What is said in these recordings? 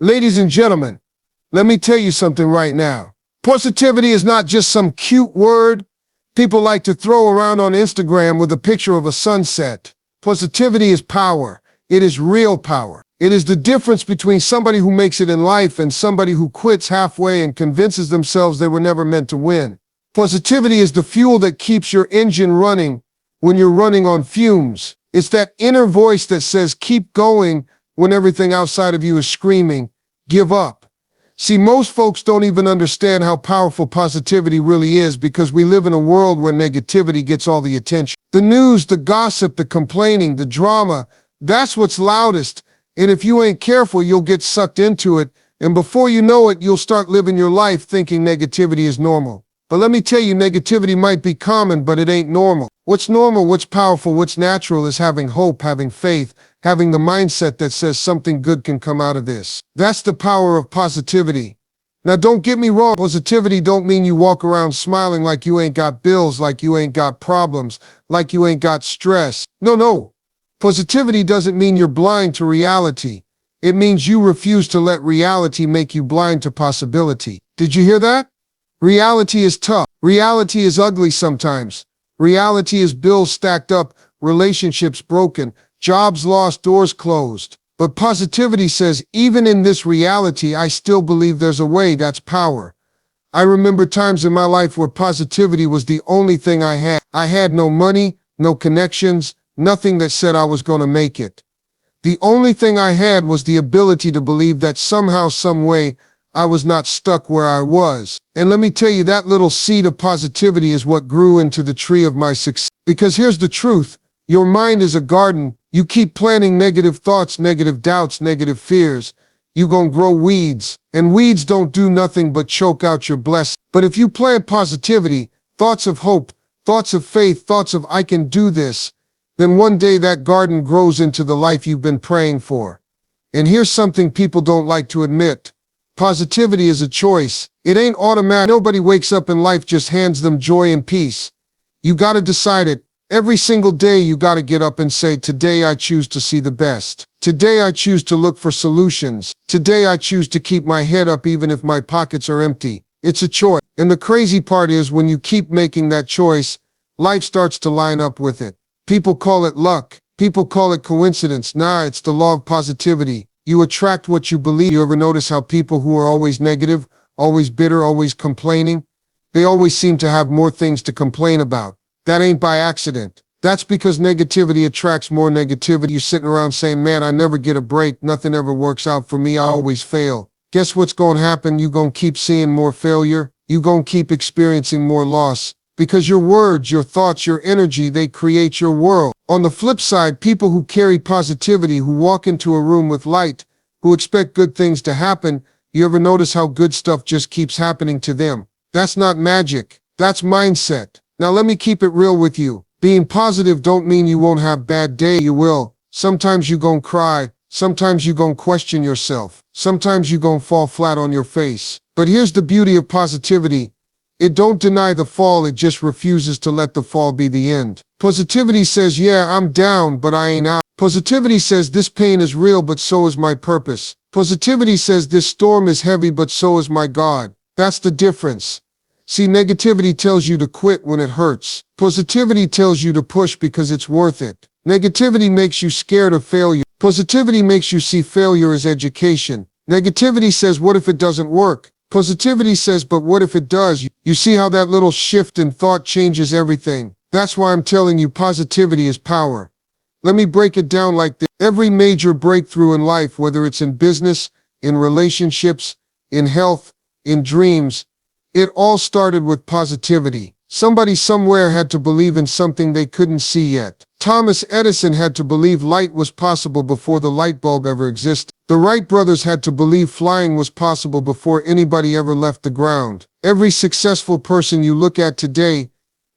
Ladies and gentlemen, let me tell you something right now. Positivity is not just some cute word people like to throw around on Instagram with a picture of a sunset. Positivity is power. It is real power. It is the difference between somebody who makes it in life and somebody who quits halfway and convinces themselves they were never meant to win. Positivity is the fuel that keeps your engine running when you're running on fumes. It's that inner voice that says, keep going when everything outside of you is screaming, give up. See, most folks don't even understand how powerful positivity really is because we live in a world where negativity gets all the attention. The news, the gossip, the complaining, the drama, that's what's loudest. And if you ain't careful, you'll get sucked into it. And before you know it, you'll start living your life thinking negativity is normal. But let me tell you, negativity might be common, but it ain't normal. What's normal, what's powerful, what's natural is having hope, having faith, having the mindset that says something good can come out of this. That's the power of positivity. Now, don't get me wrong, positivity don't mean you walk around smiling like you ain't got bills, like you ain't got problems, like you ain't got stress. No. Positivity doesn't mean you're blind to reality. It means you refuse to let reality make you blind to possibility. Did you hear that? Reality is tough. Reality is ugly sometimes. Reality is bills stacked up, relationships broken, jobs lost, doors closed. But positivity says, even in this reality, I still believe there's a way. That's power. I remember times in my life where positivity was the only thing I had. I had no money, no connections, nothing that said I was going to make it. The only thing I had was the ability to believe that somehow, some way, I was not stuck where I was. And let me tell you, that little seed of positivity is what grew into the tree of my success. Because here's the truth. Your mind is a garden. You keep planting negative thoughts, negative doubts, negative fears. You gonna grow weeds. And weeds don't do nothing but choke out your blessing. But if you plant positivity, thoughts of hope, thoughts of faith, thoughts of I can do this, then one day that garden grows into the life you've been praying for. And here's something people don't like to admit. Positivity is a choice. It ain't automatic. Nobody wakes up and life just hands them joy and peace. You gotta decide it. Every single day you gotta get up and say, today I choose to see the best. Today I choose to look for solutions. Today I choose to keep my head up even if my pockets are empty. It's a choice. And the crazy part is when you keep making that choice, life starts to line up with it. People call it luck. People call it coincidence. Nah, it's the law of positivity. You attract what you believe. You ever notice how people who are always negative, always bitter, always complaining, they always seem to have more things to complain about? That ain't by accident. That's because negativity attracts more negativity. You're sitting around saying, man, I never get a break. Nothing ever works out for me. I always fail. Guess what's going to happen? You're going to keep seeing more failure. You're going to keep experiencing more loss. Because your words, your thoughts, your energy, they create your world. On the flip side, people who carry positivity, who walk into a room with light, who expect good things to happen, you ever notice how good stuff just keeps happening to them? That's not magic. That's mindset. Now let me keep it real with you. Being positive don't mean you won't have bad day. You will. Sometimes you gon' cry. Sometimes you gon' question yourself. Sometimes you gon' fall flat on your face. But here's the beauty of positivity. It don't deny the fall, it just refuses to let the fall be the end. Positivity says, yeah, I'm down, but I ain't out. Positivity says this pain is real, but so is my purpose. Positivity says this storm is heavy, but so is my God. That's the difference. See, negativity tells you to quit when it hurts. Positivity tells you to push because it's worth it. Negativity makes you scared of failure. Positivity makes you see failure as education. Negativity says, what if it doesn't work? Positivity says, but what if it does? You see how that little shift in thought changes everything. That's why I'm telling you, positivity is power. Let me break it down like this. Every major breakthrough in life, whether it's in business, in relationships, in health, in dreams, it all started with positivity. Somebody somewhere had to believe in something they couldn't see yet. Thomas Edison had to believe light was possible before the light bulb ever existed. The Wright brothers had to believe flying was possible before anybody ever left the ground. Every successful person you look at today,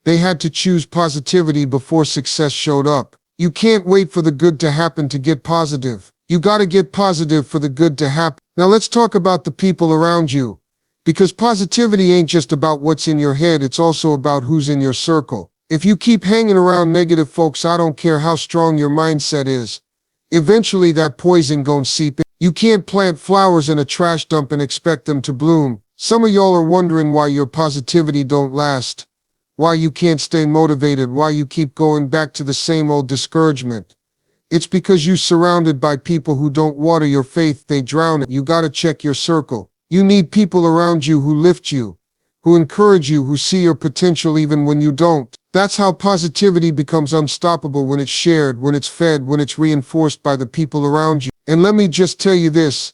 they had to choose positivity before success showed up. You can't wait for the good to happen to get positive. You gotta get positive for the good to happen. Now let's talk about the people around you. Because positivity ain't just about what's in your head, it's also about who's in your circle. If you keep hanging around negative folks, I don't care how strong your mindset is, eventually that poison gon' seep in. You can't plant flowers in a trash dump and expect them to bloom. Some of y'all are wondering why your positivity don't last, why you can't stay motivated, why you keep going back to the same old discouragement. It's because you're surrounded by people who don't water your faith, they drown it. You gotta check your circle. You need people around you who lift you, who encourage you, who see your potential even when you don't. That's how positivity becomes unstoppable, when it's shared, when it's fed, when it's reinforced by the people around you. And let me just tell you this,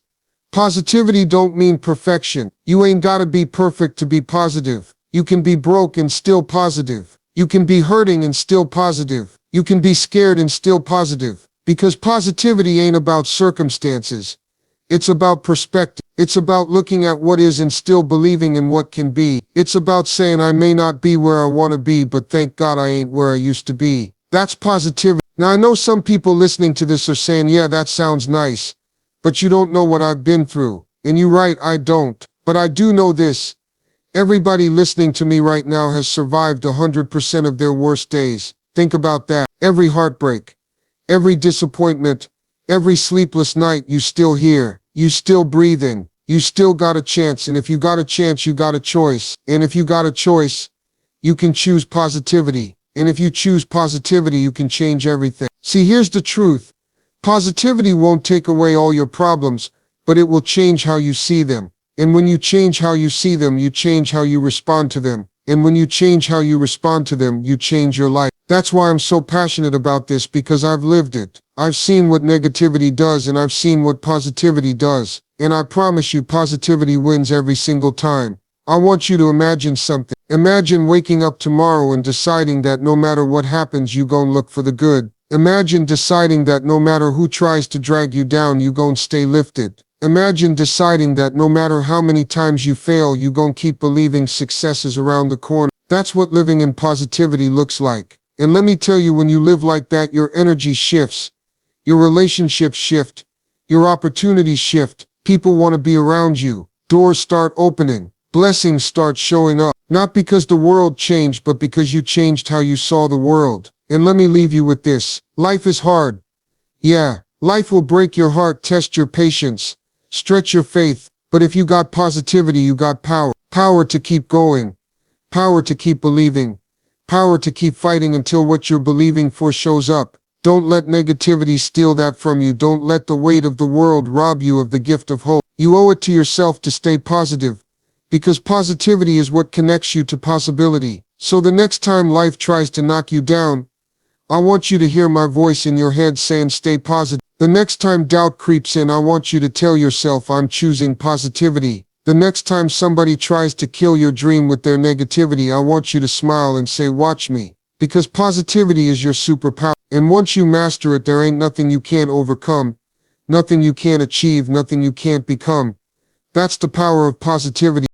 positivity don't mean perfection. You ain't gotta be perfect to be positive. You can be broke and still positive. You can be hurting and still positive. You can be scared and still positive. Because positivity ain't about circumstances. It's about perspective. It's about looking at what is and still believing in what can be. It's about saying, I may not be where I want to be, but thank God I ain't where I used to be. That's positivity. Now I know some people listening to this are saying, yeah, that sounds nice, but you don't know what I've been through. And you're right, I don't. But I do know this. Everybody listening to me right now has survived 100% of their worst days. Think about that. Every heartbreak, every disappointment, every sleepless night, you still here. You still breathing. You still got a chance. And if you got a chance, you got a choice. And if you got a choice, you can choose positivity. And if you choose positivity, you can change everything. See, here's the truth. Positivity won't take away all your problems, but it will change how you see them. And when you change how you see them, you change how you respond to them. And when you change how you respond to them, you change your life. That's why I'm so passionate about this, because I've lived it. I've seen what negativity does, and I've seen what positivity does. And I promise you, positivity wins every single time. I want you to imagine something. Imagine waking up tomorrow and deciding that no matter what happens, you gon' look for the good. Imagine deciding that no matter who tries to drag you down, you gon' stay lifted. Imagine deciding that no matter how many times you fail, you gon' keep believing success is around the corner. That's what living in positivity looks like. And let me tell you, when you live like that, your energy shifts, your relationships shift, your opportunities shift, people want to be around you, doors start opening, blessings start showing up, not because the world changed, but because you changed how you saw the world. And let me leave you with this. Life is hard. Yeah, life will break your heart, test your patience, stretch your faith, but if you got positivity, you got power. Power to keep going, power to keep believing, power to keep fighting until what you're believing for shows up. Don't let negativity steal that from you. Don't let the weight of the world rob you of the gift of hope. You owe it to yourself to stay positive, because positivity is what connects you to possibility. So the next time life tries to knock you down, I want you to hear my voice in your head saying stay positive. The next time doubt creeps in, I want you to tell yourself I'm choosing positivity. The next time somebody tries to kill your dream with their negativity, I want you to smile and say watch me. Because positivity is your superpower. And once you master it, there ain't nothing you can't overcome, nothing you can't achieve, nothing you can't become. That's the power of positivity.